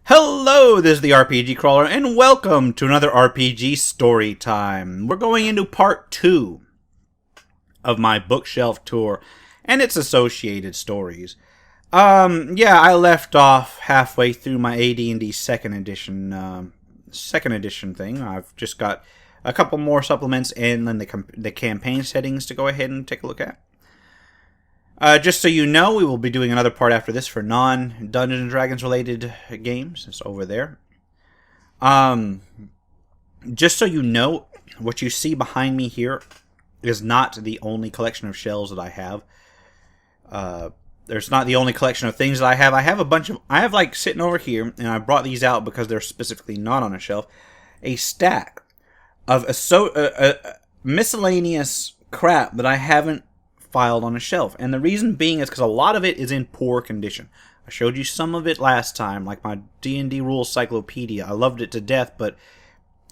Hello, this is the RPG Crawler, and welcome to another RPG Storytime. We're going into part 2 of my bookshelf tour and its associated stories. I left off halfway through my AD&D second edition thing. I've just got a couple more supplements and then the campaign settings to go ahead and take a look at. Just so you know, we will be doing another part after this for non-Dungeons & Dragons related games. It's over there. Just so you know, what you see behind me here is not the only collection of shells that I have. There's not the only collection of things that I have. I have like sitting over here, and I brought these out because they're specifically not on a shelf, a stack of miscellaneous crap that I haven't filed on a shelf. And the reason being is because a lot of it is in poor condition. I showed you some of it last time, like my D&D rules cyclopedia. I loved it to death, but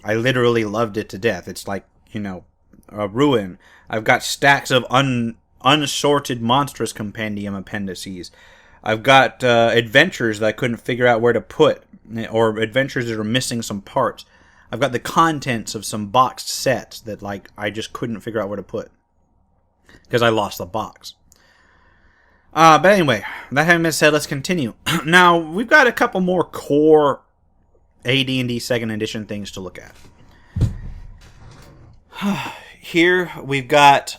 I literally loved it to death. It's like, a ruin. I've got stacks of unsorted monstrous compendium appendices. I've got adventures that I couldn't figure out where to put, or adventures that are missing some parts. I've got the contents of some boxed sets that I just couldn't figure out where to put, because I lost the box. But anyway, that having been said, let's continue. Now, we've got a couple more core AD&D 2nd edition things to look at. Here, we've got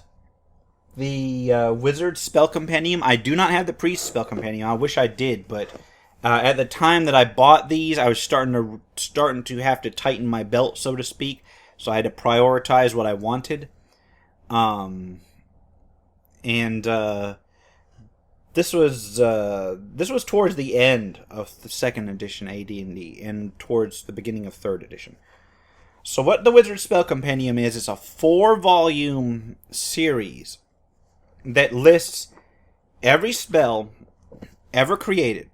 the Wizard Spell Compendium. I do not have the Priest Spell Compendium. I wish I did, but at the time that I bought these, I was starting to have to tighten my belt, so to speak, so I had to prioritize what I wanted. This was towards the end of the 2nd edition AD&D and towards the beginning of 3rd edition. So what the Wizard Spell Compendium is, it's a 4-volume series that lists every spell ever created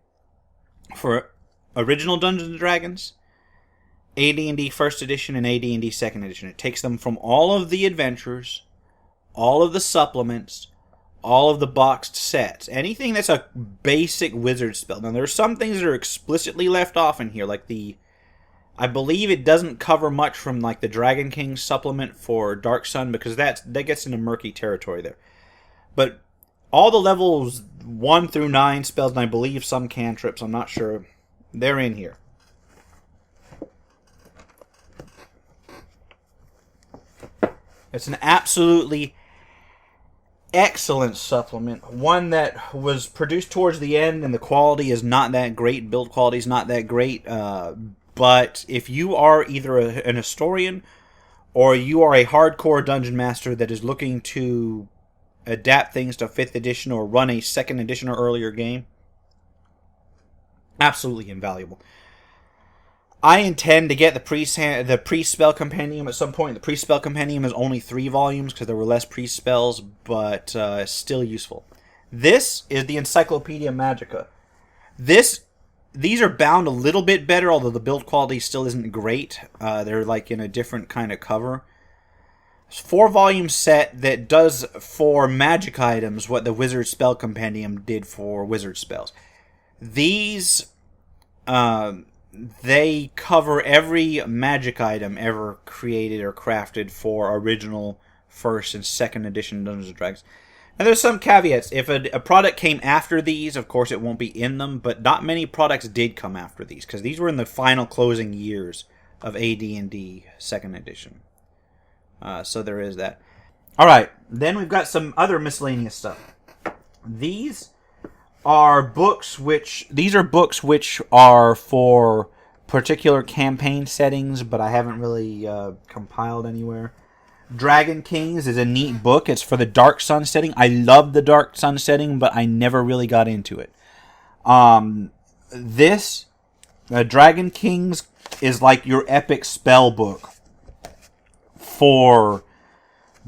for original Dungeons & Dragons, AD&D 1st edition, and AD&D 2nd edition. It takes them from all of the adventures, all of the supplements, all of the boxed sets. Anything that's a basic wizard spell. Now, there are some things that are explicitly left off in here, like I believe it doesn't cover much from the Dragon King supplement for Dark Sun, because that gets into murky territory there. But all the levels 1 through 9 spells, and I believe some cantrips, I'm not sure, they're in here. It's an absolutely excellent supplement, one that was produced towards the end, and the quality is not that great, build quality is not that great, but if you are either an historian or you are a hardcore dungeon master that is looking to adapt things to 5th edition or run a 2nd edition or earlier game, absolutely invaluable. I intend to get the Priest Spell Compendium at some point. The Priest Spell Compendium is only 3 volumes because there were less priest spells, but still useful. This is the Encyclopedia Magica. These are bound a little bit better, although the build quality still isn't great. They're in a different kind of cover. It's a 4-volume set that does for magic items what the Wizard Spell Compendium did for wizard spells. These they cover every magic item ever created or crafted for original 1st and 2nd edition Dungeons & Dragons. Now, there's some caveats. If a product came after these, of course it won't be in them, but not many products did come after these, because these were in the final closing years of AD&D 2nd edition. So there is that. Alright, then we've got some other miscellaneous stuff. These are books which are for particular campaign settings, but I haven't really compiled anywhere. Dragon Kings is a neat book. It's for the Dark Sun setting. I love the Dark Sun setting, but I never really got into it. Dragon Kings is like your epic spell book for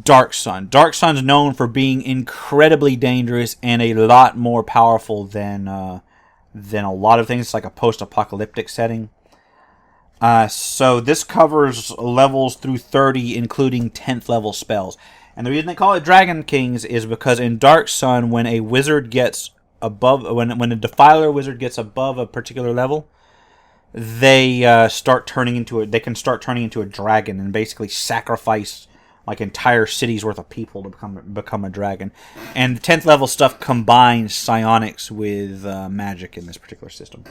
Dark Sun. Dark Sun's known for being incredibly dangerous and a lot more powerful than a lot of things. It's like a post-apocalyptic setting. So this covers levels through 30, including 10th level spells. And the reason they call it Dragon Kings is because in Dark Sun, when a wizard gets above, when a Defiler wizard gets above a particular level, they start turning into they can start turning into a dragon and basically sacrifice like entire cities worth of people to become a dragon. And the 10th level stuff combines psionics with magic in this particular system.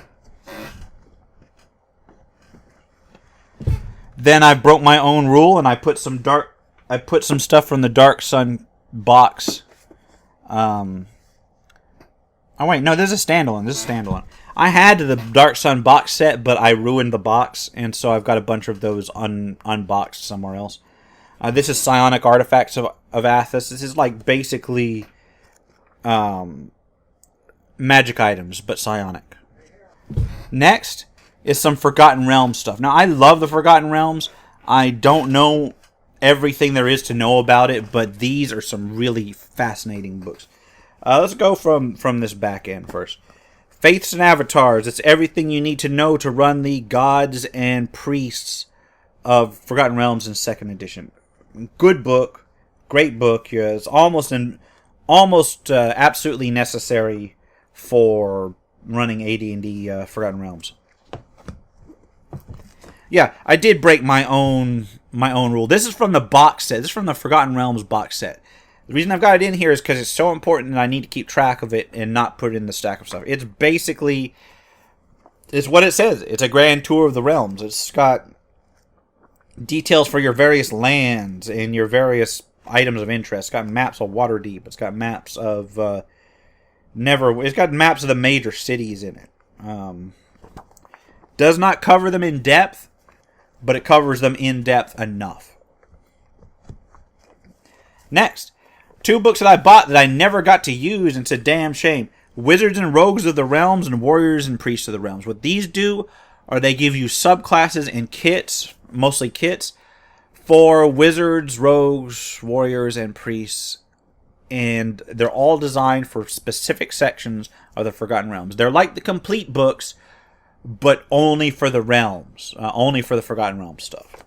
Then I broke my own rule and I put some stuff from the Dark Sun box. Oh wait, no, this is a standalone. I had the Dark Sun box set, but I ruined the box, and so I've got a bunch of those unboxed somewhere else. This is Psionic Artifacts of Athos. This is like basically magic items, but psionic. Next is some Forgotten Realms stuff. Now, I love the Forgotten Realms. I don't know everything there is to know about it, but these are some really fascinating books. Let's go from this back end first. Faiths and Avatars. It's everything you need to know to run the gods and priests of Forgotten Realms in 2nd edition. Good book. Great book. Yeah, it's almost absolutely necessary for running AD&D Forgotten Realms. Yeah, I did break my own rule. This is from the box set. This is from the Forgotten Realms box set. The reason I've got it in here is because it's so important that I need to keep track of it and not put it in the stack of stuff. It's basically, it's what it says. It's a grand tour of the realms. It's got details for your various lands and your various items of interest. It's got maps of Waterdeep. It's got maps of It's got maps of the major cities in it. Does not cover them in depth, but it covers them in depth enough. Next, 2 books that I bought that I never got to use, and it's a damn shame. Wizards and Rogues of the Realms and Warriors and Priests of the Realms. What these do are they give you subclasses and kits, mostly kits, for Wizards, Rogues, Warriors, and Priests. And they're all designed for specific sections of the Forgotten Realms. They're like the complete books, but only for the realms. Only for the Forgotten Realms stuff.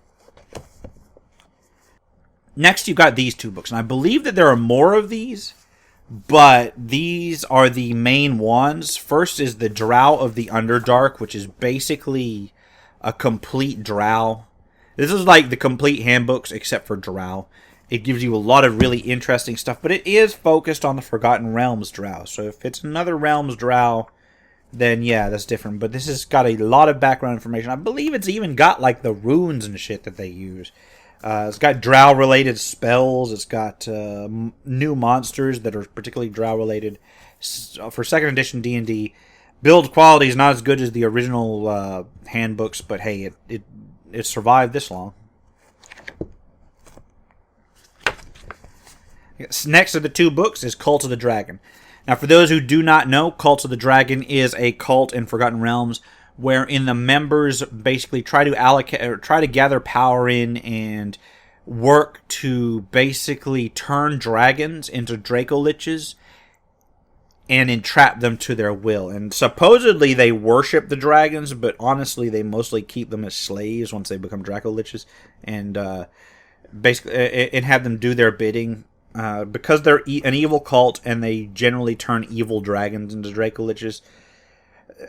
Next, you've got these 2 books. And I believe that there are more of these, but these are the main ones. First is the Drow of the Underdark, which is basically a complete Drow. This is like the complete handbooks except for Drow. It gives you a lot of really interesting stuff, but it is focused on the Forgotten Realms Drow. So if it's another Realms Drow, then yeah, that's different. But this has got a lot of background information. I believe it's even got like the runes and shit that they use. It's got Drow-related spells. It's got new monsters that are particularly Drow-related. For 2nd edition D&D, build quality is not as good as the original handbooks, but hey, it survived this long. Next of the 2 books is Cult of the Dragon. Now, for those who do not know, Cult of the Dragon is a cult in Forgotten Realms wherein the members basically try to allocate or try to gather power in and work to basically turn dragons into Dracoliches and entrap them to their will. And supposedly they worship the dragons, but honestly they mostly keep them as slaves once they become Dracoliches and basically and have them do their bidding. Because they're an evil cult and they generally turn evil dragons into Dracoliches,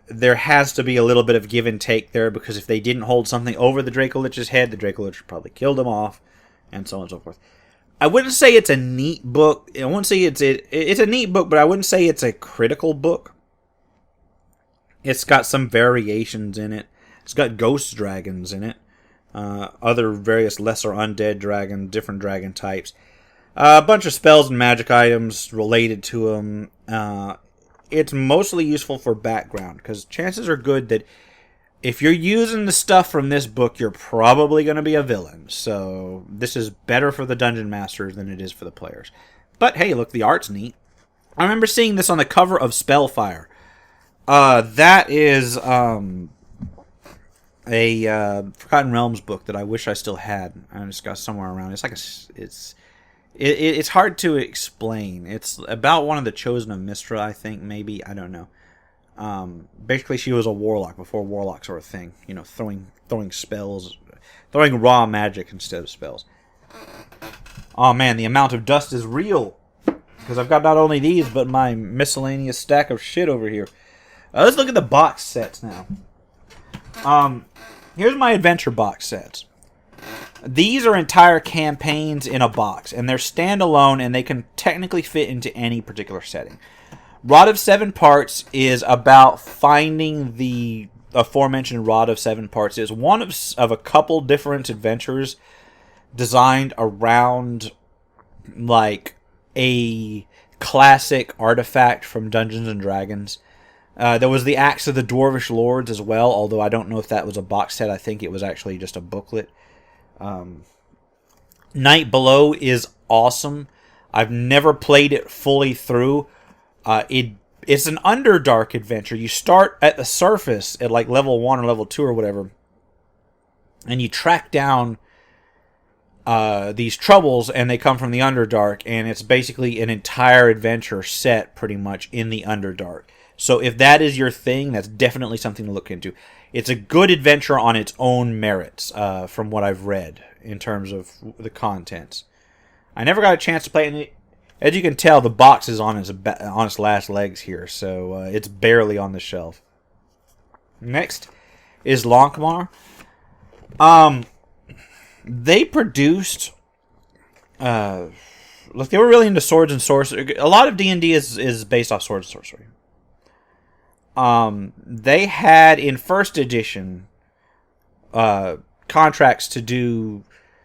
there has to be a little bit of give and take there, because if they didn't hold something over the Dracolich's head, the Dracolich would probably kill them off, and so on and so forth. I wouldn't say it's a neat book. I wouldn't say it's a neat book, but I wouldn't say it's a critical book. It's got some variations in it. It's got ghost dragons in it. Other various lesser undead dragons, different dragon types. A bunch of spells and magic items related to them. It's mostly useful for background, because chances are good that if you're using the stuff from this book, you're probably going to be a villain. So this is better for the dungeon masters than it is for the players. But hey, look, the art's neat. I remember seeing this on the cover of Spellfire. That is a Forgotten Realms book that I wish I still had. I just got somewhere around. It's hard to explain. It's about one of the Chosen of Mystra, I think, maybe. I don't know. Basically, she was a warlock before warlocks were a thing. You know, throwing spells, throwing raw magic instead of spells. Oh man, the amount of dust is real. Because I've got not only these, but my miscellaneous stack of shit over here. Let's look at the box sets now. Here's my adventure box sets. These are entire campaigns in a box, and they're standalone, and they can technically fit into any particular setting. Rod of Seven Parts is about finding the aforementioned Rod of Seven Parts. Is one of a couple different adventures designed around like a classic artifact from Dungeons and Dragons. There was the Axe of the Dwarvish Lords as well, although I don't know if that was a box set. I think it was actually just a booklet. Night Below is awesome. I've never played it fully through. It's an Underdark adventure. You start at the surface at like level 1 or level 2 or whatever, and you track down these troubles, and they come from the Underdark, and it's basically an entire adventure set pretty much in the Underdark. So if that is your thing, that's definitely something to look into. It's a good adventure on its own merits, from what I've read, in terms of the contents. I never got a chance to play it. As you can tell, the box is on its last legs here, so it's barely on the shelf. Next is Lankhmar. They produced... look, they were really into swords and sorcery. A lot of D&D is based off swords and sorcery. They had, in first edition, contracts to do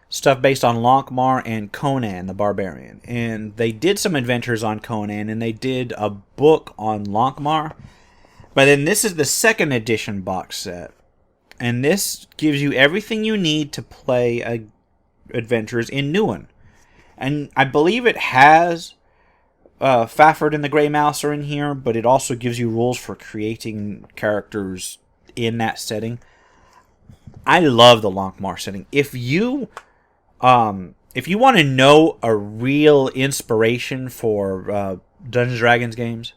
stuff based on Lankhmar and Conan the Barbarian. And they did some adventures on Conan, and they did a book on Lankhmar. But then this is the second edition box set. And this gives you everything you need to play adventures in Newen. And I believe it has Fafhrd and the Grey Mouse are in here, but it also gives you rules for creating characters in that setting. I love the Lankhmar setting. If you want to know a real inspiration for Dungeons & Dragons games,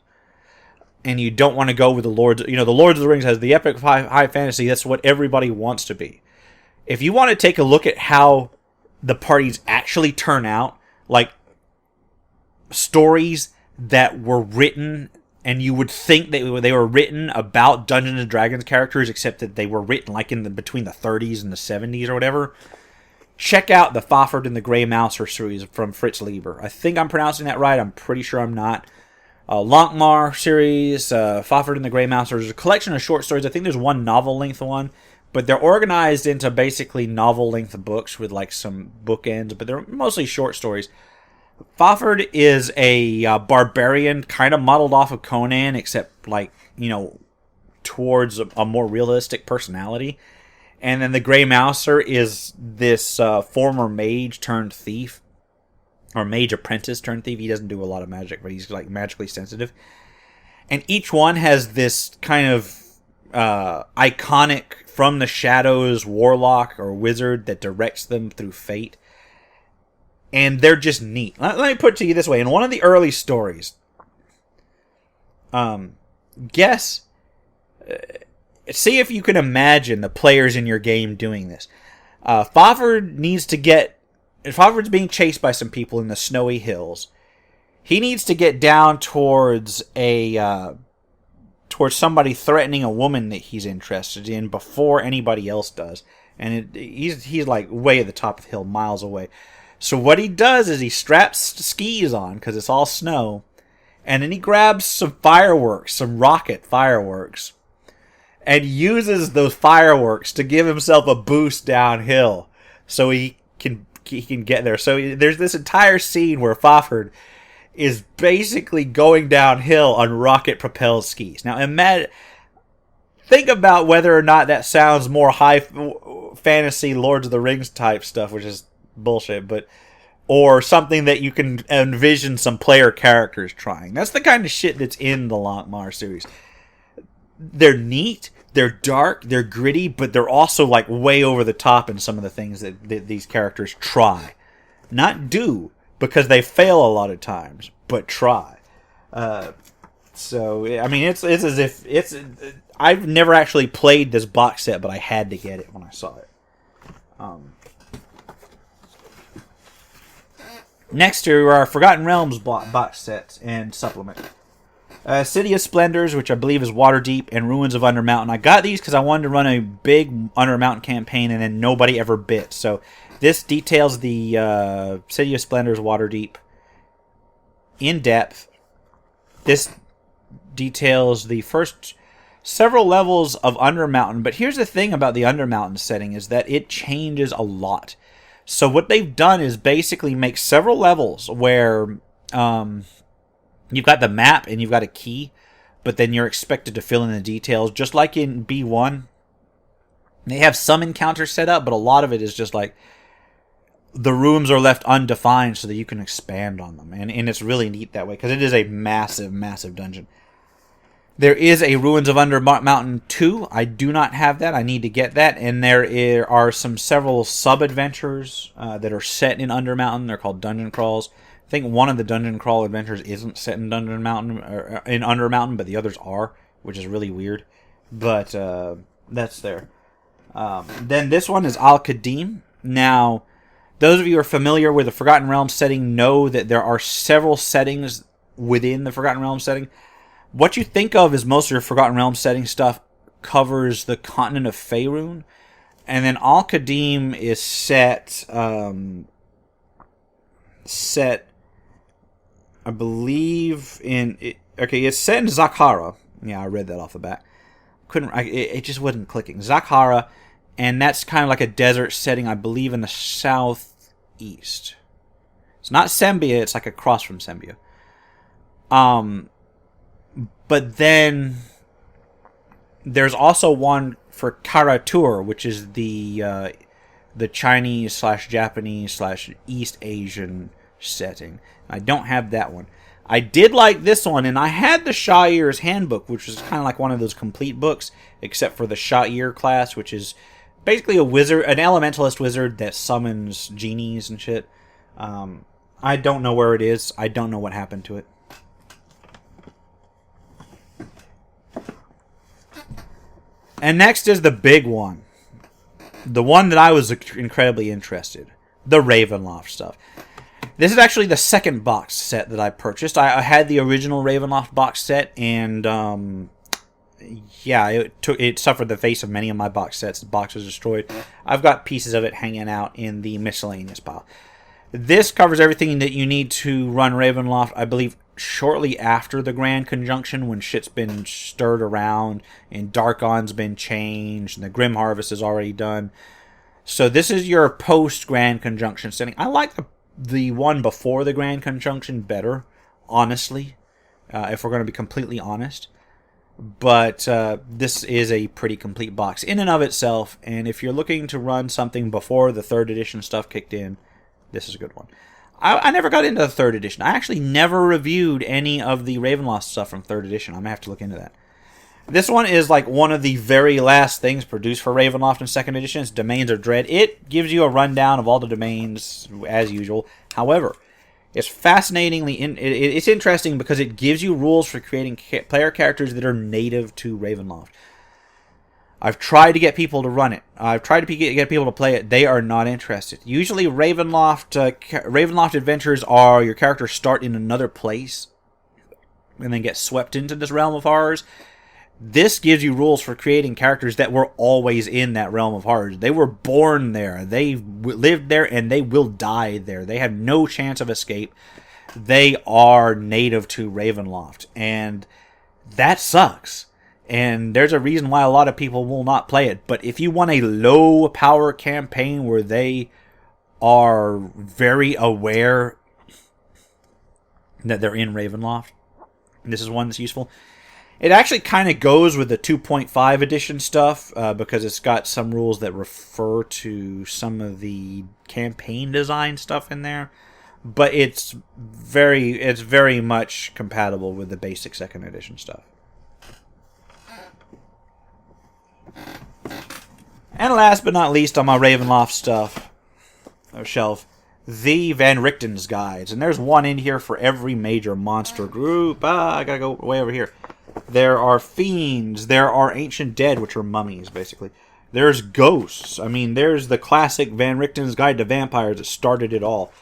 and you don't want to go with the Lords... the Lords of the Rings has the epic high fantasy. That's what everybody wants to be. If you want to take a look at how the parties actually turn out, like stories that were written, and you would think they were written about Dungeons & Dragons characters, except that they were written like between the 30s and the 70s or whatever, check out the Fafhrd and the Grey Mouse series from Fritz Lieber. I think I'm pronouncing that right. I'm pretty sure I'm not. Lankhmar series, Fafhrd and the Grey Mouse. There's a collection of short stories. I think there's one novel-length one, but they're organized into basically novel-length books with like some bookends, but they're mostly short stories. Fafhrd is a barbarian, kind of modeled off of Conan, except like, towards a more realistic personality. And then the Grey Mouser is this former mage turned thief, or mage apprentice turned thief. He doesn't do a lot of magic, but he's like magically sensitive. And each one has this kind of iconic from the shadows warlock or wizard that directs them through fate. And they're just neat. Let me put it to you this way. In one of the early stories, see if you can imagine the players in your game doing this. Fafhrd's being chased by some people in the snowy hills. He needs to get down towards somebody threatening a woman that he's interested in before anybody else does. And he's like way at the top of the hill, miles away. So what he does is he straps skis on, because it's all snow, and then he grabs some rocket fireworks, and uses those fireworks to give himself a boost downhill so he can get there. So there's this entire scene where Fafhrd is basically going downhill on rocket-propelled skis. Now, think about whether or not that sounds more high fantasy Lords of the Rings type stuff, which is bullshit, or something that you can envision some player characters trying. That's the kind of shit that's in the Lankhmar series. They're neat, they're dark, they're gritty, but they're also like way over the top in some of the things that these characters try. Not do, because they fail a lot of times, but try. So, I mean, it's as if I've never actually played this box set, but I had to get it when I saw it. Next to our Forgotten Realms box sets and supplement. City of Splendors, which I believe is Waterdeep, and Ruins of Undermountain. I got these because I wanted to run a big Undermountain campaign, and then nobody ever bit. So this details the City of Splendors Waterdeep in depth. This details the first several levels of Undermountain. But here's the thing about the Undermountain setting is that it changes a lot. So what they've done is basically make several levels where you've got the map and you've got a key, but then you're expected to fill in the details. Just like in B1, they have some encounters set up, but a lot of it is just like the rooms are left undefined so that you can expand on them. And it's really neat that way because it is a massive, massive dungeon. There is a Ruins of Undermountain 2. I do not have that. I need to get that. And there are several sub-adventures that are set in Undermountain. They're called dungeon crawls. I think one of the dungeon crawl adventures isn't set in Undermountain, but the others are, which is really weird. But that's there. Then this one is Kadeem. Now, those of you who are familiar with the Forgotten Realms setting know that there are several settings within the Forgotten Realms setting. What you think of as most of your Forgotten Realms setting stuff covers the continent of Faerun. And then Kadeem is set, I believe, it's set in Zakhara. Yeah, I read that off the bat. It just wasn't clicking. Zakhara, and that's kind of like a desert setting, I believe, in the southeast. It's not Sembia, it's like across from Sembia. But then there's also one for Karatur, which is the Chinese / Japanese / East Asian setting. I don't have that one. I did like this one, and I had the Sha'ir's Handbook, which was kind of like one of those complete books, except for the Sha'ir class, which is basically a wizard, an elementalist wizard that summons genies and shit. I don't know where it is. I don't know what happened to it. And next is the big one. The one that I was incredibly interested. The Ravenloft stuff. This is actually the second box set that I purchased. I had the original Ravenloft box set, and it suffered the fate of many of my box sets. The box was destroyed. I've got pieces of it hanging out in the miscellaneous pile. This covers everything that you need to run Ravenloft, I believe, shortly after the Grand Conjunction, when shit's been stirred around and Darkon's been changed and the Grim Harvest is already done. So this is your post-Grand Conjunction setting. I like the one before the Grand Conjunction better, honestly, if we're going to be completely honest. But this is a pretty complete box in and of itself, and if you're looking to run something before the 3rd edition stuff kicked in, this is a good one. I never got into the 3rd edition. I actually never reviewed any of the Ravenloft stuff from 3rd edition. I'm going to have to look into that. This one is like one of the very last things produced for Ravenloft in 2nd edition. It's Domains of Dread. It gives you a rundown of all the domains, as usual. However, it's fascinatingly... it's interesting because it gives you rules for creating player characters that are native to Ravenloft. I've tried to get people to run it. I've tried to get people to play it. They are not interested. Usually Ravenloft adventures are your characters start in another place and then get swept into this realm of horrors. This gives you rules for creating characters that were always in that realm of horrors. They were born there. They lived there and they will die there. They have no chance of escape. They are native to Ravenloft. And that sucks. And there's a reason why a lot of people will not play it. But if you want a low power campaign where they are very aware that they're in Ravenloft, this is one that's useful. It actually kind of goes with the 2.5 edition stuff because it's got some rules that refer to some of the campaign design stuff in there. But it's very much compatible with the basic 2nd edition stuff. And last but not least on my Ravenloft stuff shelf, the Van Richten's guides. And there's one in here for every major monster group. I gotta go way over here. There are fiends. There are ancient dead, which are mummies, basically. There's ghosts. I mean, there's the classic Van Richten's Guide to Vampires that started it all.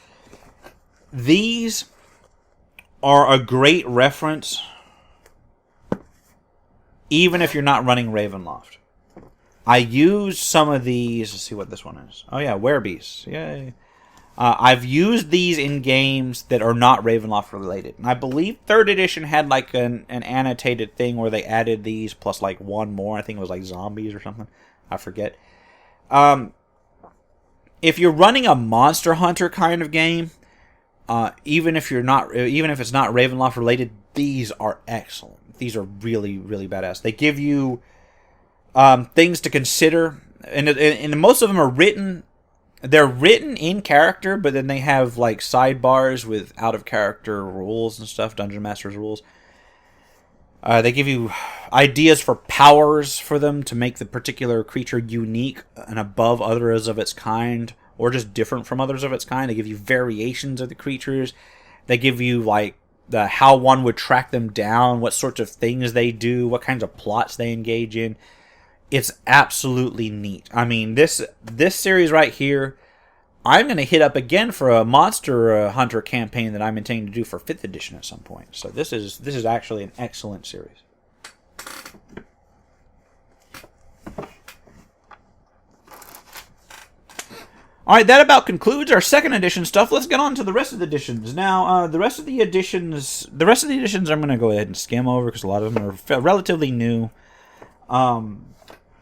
These are a great reference even if you're not running Ravenloft. I use some of these. Let's see what this one is. Oh yeah, Werebeasts. Yay. I've used these in games that are not Ravenloft related. And I believe 3rd edition had like an annotated thing where they added these plus like one more. I think it was like zombies or something. I forget. If you're running a Monster Hunter kind of game, even if it's not Ravenloft related, these are excellent. These are really, really badass. They give you things to consider, and most of them are written. They're written in character, but then they have like sidebars with out of character rules and stuff, Dungeon Master's rules. They give you ideas for powers for them to make the particular creature unique and above others of its kind, or just different from others of its kind. They give you variations of the creatures. They give you like how one would track them down, what sorts of things they do, what kinds of plots they engage in. It's absolutely neat. I mean, this series right here, I'm going to hit up again for a Monster Hunter campaign that I'm intending to do for 5th edition at some point. So this is actually an excellent series. All right, that about concludes our 2nd edition stuff. Let's get on to the rest of the editions. Now, the rest of the editions I'm going to go ahead and skim over because a lot of them are relatively new.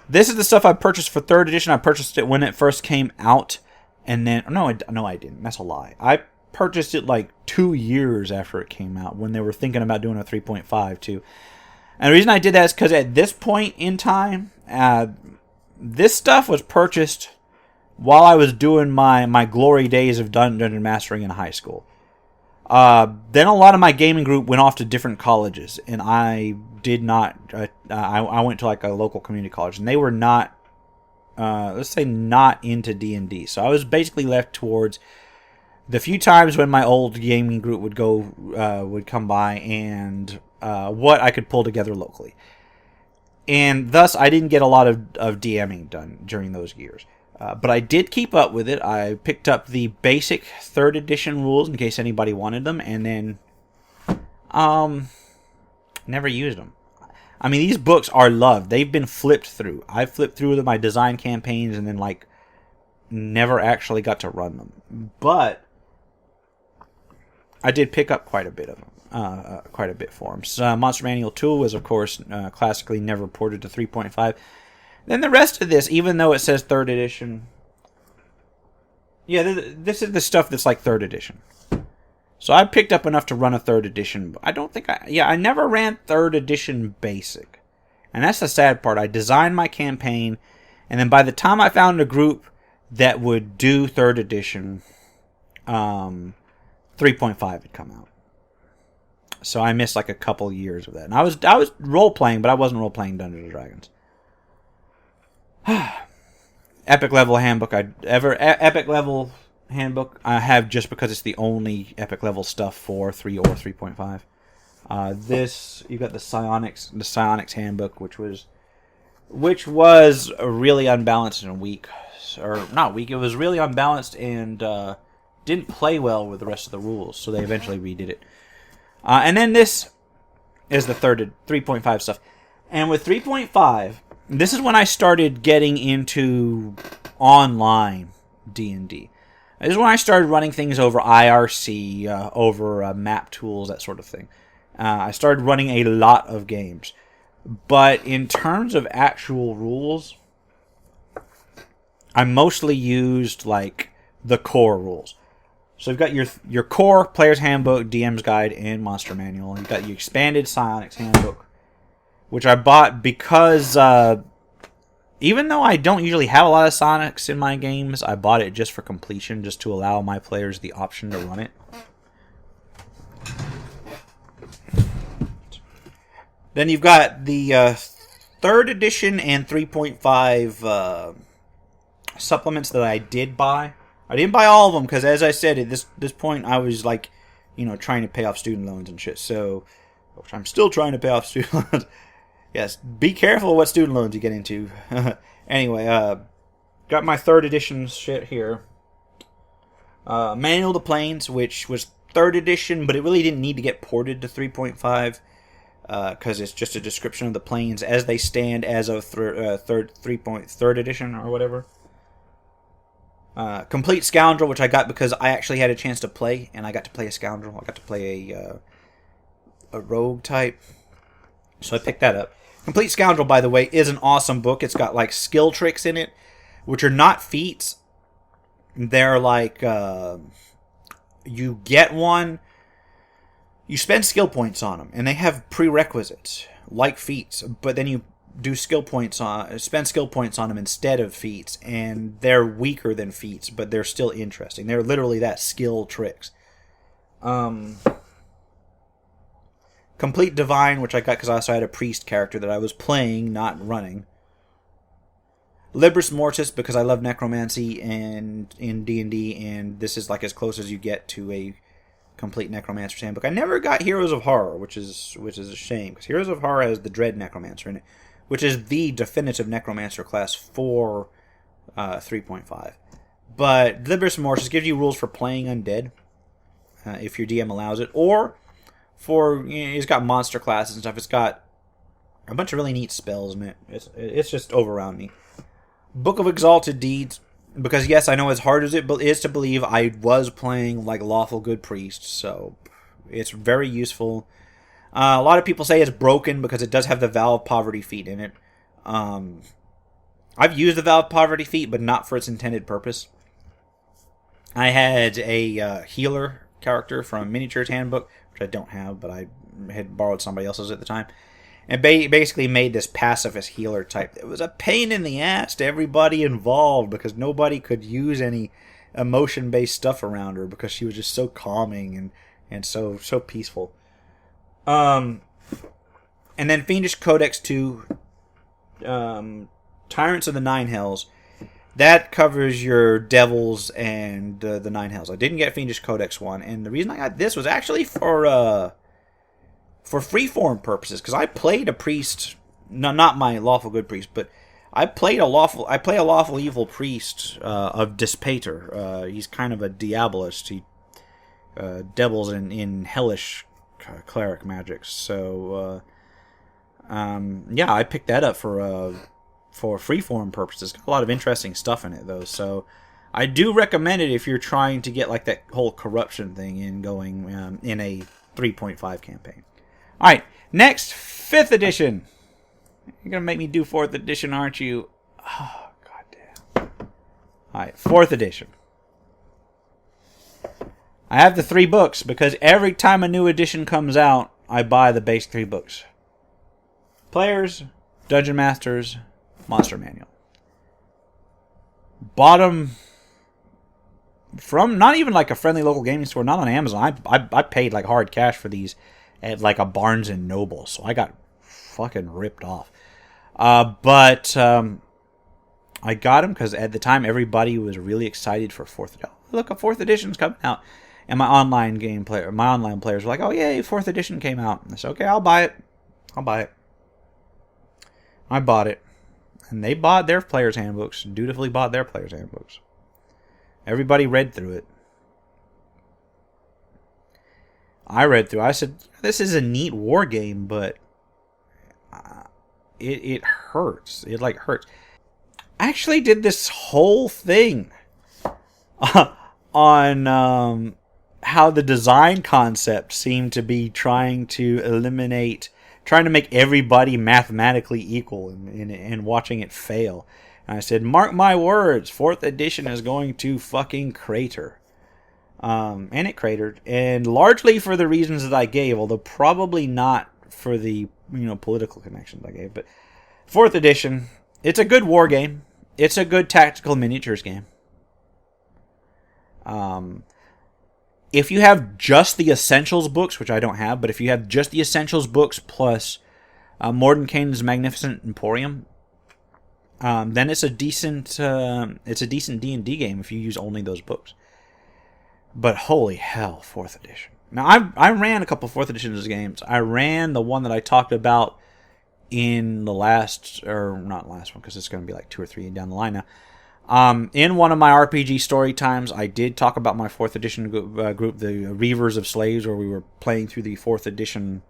This is the stuff I purchased for 3rd edition. I purchased it when it first came out. And then... No, I didn't. That's a lie. I purchased it like 2 years after it came out when they were thinking about doing a 3.5 too. And the reason I did that is because at this point in time, this stuff was purchased while I was doing my glory days of dungeon mastering in high school. Then a lot of my gaming group went off to different colleges, and I did not. I went to like a local community college, and they were not, let's say, not into D&D. So I was basically left towards the few times when my old gaming group would come by, and what I could pull together locally. And thus, I didn't get a lot of DMing done during those years. But I did keep up with it. I picked up the basic 3rd edition rules in case anybody wanted them, and then never used them. I mean, these books are loved. They've been flipped through. I flipped through my design campaigns and then like never actually got to run them. But I did pick up quite a bit of them, quite a bit for them. So, Monster Manual 2 was, of course, classically never ported to 3.5. Then the rest of this, even though it says 3rd edition... Yeah, this is the stuff that's like 3rd edition. So I picked up enough to run a 3rd edition. I don't think I never ran 3rd edition basic. And that's the sad part. I designed my campaign, and then by the time I found a group that would do 3rd edition, 3.5 had come out. So I missed like a couple years of that. And I was role-playing, but I wasn't role-playing Dungeons & Dragons. Epic level handbook Epic level handbook I have just because it's the only epic level stuff for 3 or 3.5. This you got the Psionics handbook, which was really unbalanced and weak, or not weak. It was really unbalanced and didn't play well with the rest of the rules, so they eventually redid it. And then this is the 3.5 stuff, and with 3.5. This is when I started getting into online D&D. This is when I started running things over IRC, over map tools, that sort of thing. I started running a lot of games. But in terms of actual rules, I mostly used like the core rules. So you've got your core Player's Handbook, DM's Guide, and Monster Manual. You've got your expanded Psionics Handbook, which I bought because even though I don't usually have a lot of Psionics in my games, I bought it just for completion, just to allow my players the option to run it. Then you've got the 3rd edition and 3.5 supplements that I did buy. I didn't buy all of them because, as I said, at this point I was like, trying to pay off student loans and shit. So, which I'm still trying to pay off student loans. Yes, be careful what student loans you get into. Anyway, got my 3rd edition shit here. Manual to Planes, which was 3rd edition, but it really didn't need to get ported to 3.5. because it's just a description of the planes as they stand as of third edition or whatever. Complete Scoundrel, which I got because I actually had a chance to play, and I got to play a Scoundrel. I got to play a rogue type, so I picked that up. Complete Scoundrel, by the way, is an awesome book. It's got like skill tricks in it, which are not feats. They're like you get one. You spend skill points on them, and they have prerequisites like feats. But then you do spend skill points on them instead of feats, and they're weaker than feats, but they're still interesting. They're literally that skill tricks. Complete Divine, which I got because I also had a priest character that I was playing, not running. Libris Mortis, because I love necromancy and in D&D, and this is like as close as you get to a complete Necromancer's Handbook. I never got Heroes of Horror, which is a shame, because Heroes of Horror has the Dread Necromancer in it, which is the definitive Necromancer class for 3.5. But Libris Mortis gives you rules for playing undead, if your DM allows it, or for, it's got monster classes and stuff. It's got a bunch of really neat spells in it. It's just over around me. Book of Exalted Deeds, because yes, I know as hard as it is to believe, I was playing like Lawful Good Priest, so it's very useful. A lot of people say it's broken because it does have the Vow of Poverty feat in it. I've used the Vow of Poverty feat, but not for its intended purpose. I had a healer character from Miniature's Handbook, which I don't have, but I had borrowed somebody else's at the time. And basically made this pacifist healer type. It was a pain in the ass to everybody involved because nobody could use any emotion-based stuff around her because she was just so calming and so peaceful. And then Fiendish Codex 2, Tyrants of the Nine Hells. That covers your devils and the Nine Hells. I didn't get Fiendish Codex 1, and the reason I got this was actually for freeform purposes, because I played a priest, no, not my lawful good priest, but I play a lawful evil priest of Dispater. He's kind of a diabolist. He devils in hellish cleric magics. So yeah, I picked that up for freeform purposes. Got a lot of interesting stuff in it though, so I do recommend it if you're trying to get like that whole corruption thing in going in a 3.5 campaign. Alright, next, 5th edition. You're going to make me do 4th edition, aren't you? Oh, goddamn. Alright, 4th edition. I have the 3 books because every time a new edition comes out, I buy the base 3 books. Players, Dungeon Masters, Monster Manual. Bottom from not even like a friendly local gaming store, not on Amazon. I paid like hard cash for these at like a Barnes and Noble, so I got fucking ripped off. But I got them because at the time everybody was really excited for 4th edition. Look, a 4th edition's coming out, and my online players were like, "Oh yay, 4th edition came out." And I said, "Okay, I'll buy it. I bought it, and they bought their players' handbooks. Dutifully bought their players' handbooks. Everybody read through it. I read through. I said, "This is a neat war game, but it hurts. It like hurts." I actually did this whole thing on how the design concept seemed to be trying to make everybody mathematically equal and watching it fail. And I said, mark my words, 4th edition is going to fucking crater. And it cratered, and largely for the reasons that I gave, although probably not for the political connections I gave. But 4th edition, it's a good war game. It's a good tactical miniatures game. If you have just the Essentials books, which I don't have, but if you have just the Essentials books plus Mordenkainen's Magnificent Emporium, then it's a decent D&D game if you use only those books. But holy hell, 4th edition. Now, I ran a couple 4th editions games. I ran the one that I talked about in the last, or not last one, because it's going to be like 2 or 3 down the line now. In one of my RPG story times, I did talk about my 4th edition group, the Reavers of Slaves, where we were playing through the 4th edition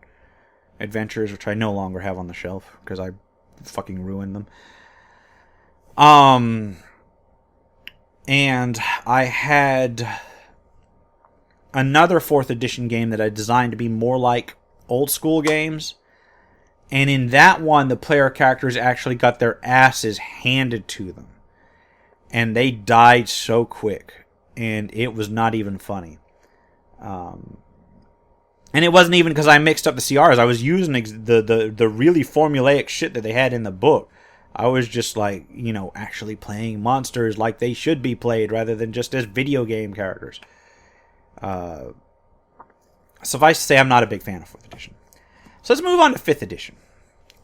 adventures, which I no longer have on the shelf because I fucking ruined them. And I had another 4th edition game that I designed to be more like old school games. And in that one, the player characters actually got their asses handed to them. And they died so quick. And it was not even funny. And it wasn't even because I mixed up the CRs. I was using the really formulaic shit that they had in the book. I was just like, actually playing monsters like they should be played rather than just as video game characters. Suffice to say, I'm not a big fan of 4th edition. So let's move on to 5th edition.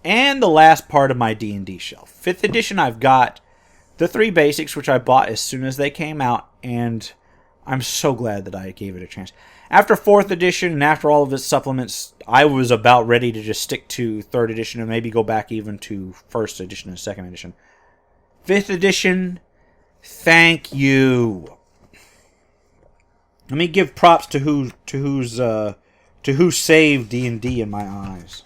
And the last part of my D&D shelf. 5th edition, I've got the 3 basics, which I bought as soon as they came out. And I'm so glad that I gave it a chance. After 4th edition and after all of its supplements, I was about ready to just stick to 3rd edition and maybe go back even to 1st edition and 2nd edition. 5th edition, thank you. Let me give props to who saved D&D in my eyes.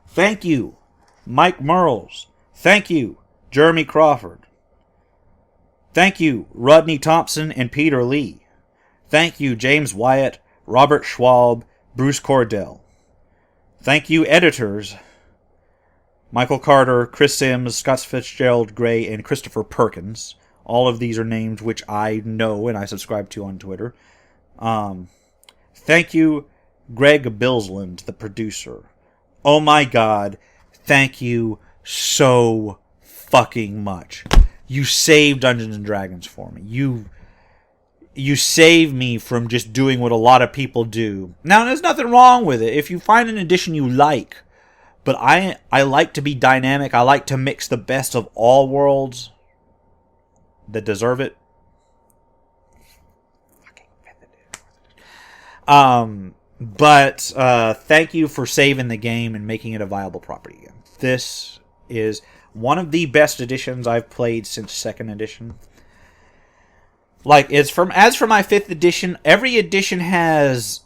Thank you, Mike Merles. Thank you, Jeremy Crawford. Thank you, Rodney Thompson and Peter Lee. Thank you, James Wyatt, Robert Schwab, Bruce Cordell. Thank you, editors, Michael Carter, Chris Sims, Scott Fitzgerald Gray, and Christopher Perkins. All of these are names which I know and I subscribe to on Twitter. Thank you, Greg Billsland, the producer. Oh my God, thank you so fucking much. You saved Dungeons and Dragons for me. You saved me from just doing what a lot of people do. Now, there's nothing wrong with it. If you find an edition you like, but I like to be dynamic. I like to mix the best of all worlds that deserve it. But thank you for saving the game and making it a viable property again. This is one of the best editions I've played since 2nd edition. As for my 5th edition, every edition has,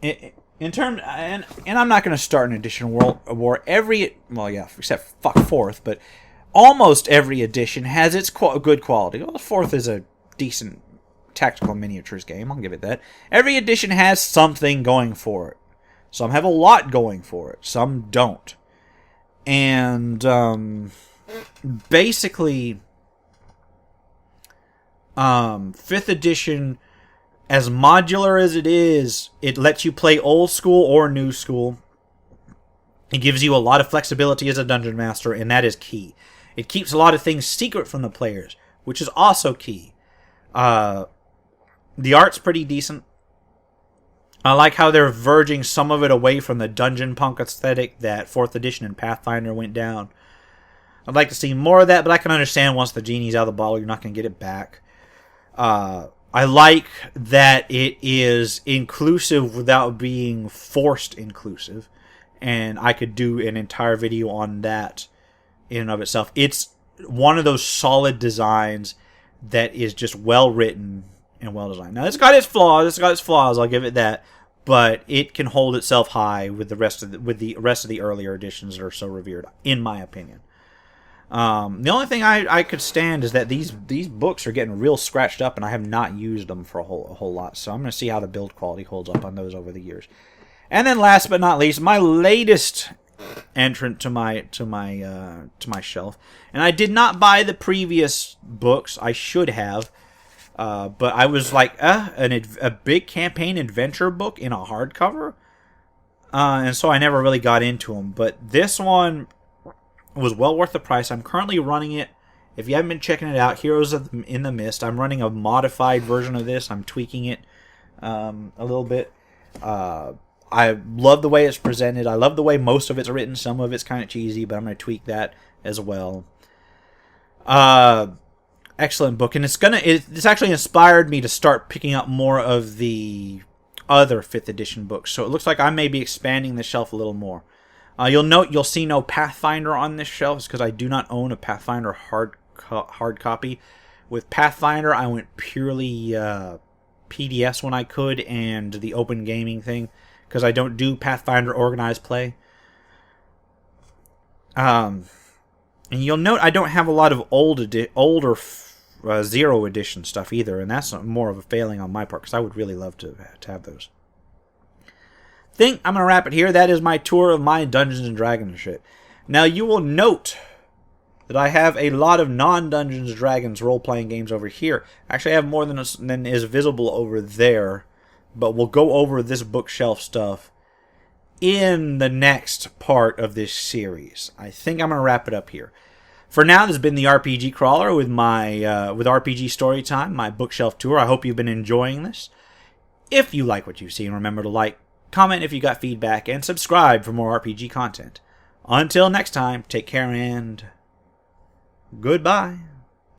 in terms, and I'm not going to start an edition war. Except 4th, but almost every edition has its good quality. Well, 4th is a decent tactical miniatures game, I'll give it that. Every edition has something going for it. Some have a lot going for it, some don't. And basically, 5th edition, as modular as it is, it lets you play old school or new school. It gives you a lot of flexibility as a dungeon master, and that is key. It keeps a lot of things secret from the players, which is also key. The art's pretty decent. I like how they're verging some of it away from the dungeon punk aesthetic that 4th edition and Pathfinder went down. I'd like to see more of that, but I can understand once the genie's out of the bottle, you're not going to get it back. I like that it is inclusive without being forced inclusive. And I could do an entire video on that in and of itself. It's one of those solid designs that is just well written and well designed. Now, it's got its flaws. I'll give it that. But it can hold itself high with the rest of the earlier editions that are so revered, in my opinion. The only thing I could stand is that these books are getting real scratched up, and I have not used them for a whole lot. So I'm going to see how the build quality holds up on those over the years. And then, last but not least, my latest entrant to my shelf, and I did not buy the previous books. I should have. But I was like, a big campaign adventure book in a hardcover. And so I never really got into them. But this one was well worth the price. I'm currently running it. If you haven't been checking it out, Heroes in the Mist. I'm running a modified version of this. I'm tweaking it a little bit. I love the way it's presented. I love the way most of it's written. Some of it's kind of cheesy, but I'm going to tweak that as well. Excellent book, and it's actually inspired me to start picking up more of the other 5th edition books. So it looks like I may be expanding the shelf a little more. You'll see no Pathfinder on this shelf because I do not own a Pathfinder hard copy. With Pathfinder, I went purely PDFs when I could, and the open gaming thing, because I don't do Pathfinder organized play. And you'll note I don't have a lot of older Zero Edition stuff either, and that's more of a failing on my part, because I would really love to have those. Think I'm going to wrap it here. That is my tour of my Dungeons & Dragons shit. Now, you will note that I have a lot of non-Dungeons & Dragons role-playing games over here. Actually, I have more than is visible over there, but we'll go over this bookshelf stuff in the next part of this series. I think I'm going to wrap it up here. For now, this has been the RPG Crawler with with RPG Storytime, my bookshelf tour. I hope you've been enjoying this. If you like what you've seen, remember to like, comment if you got feedback, and subscribe for more RPG content. Until next time, take care and goodbye.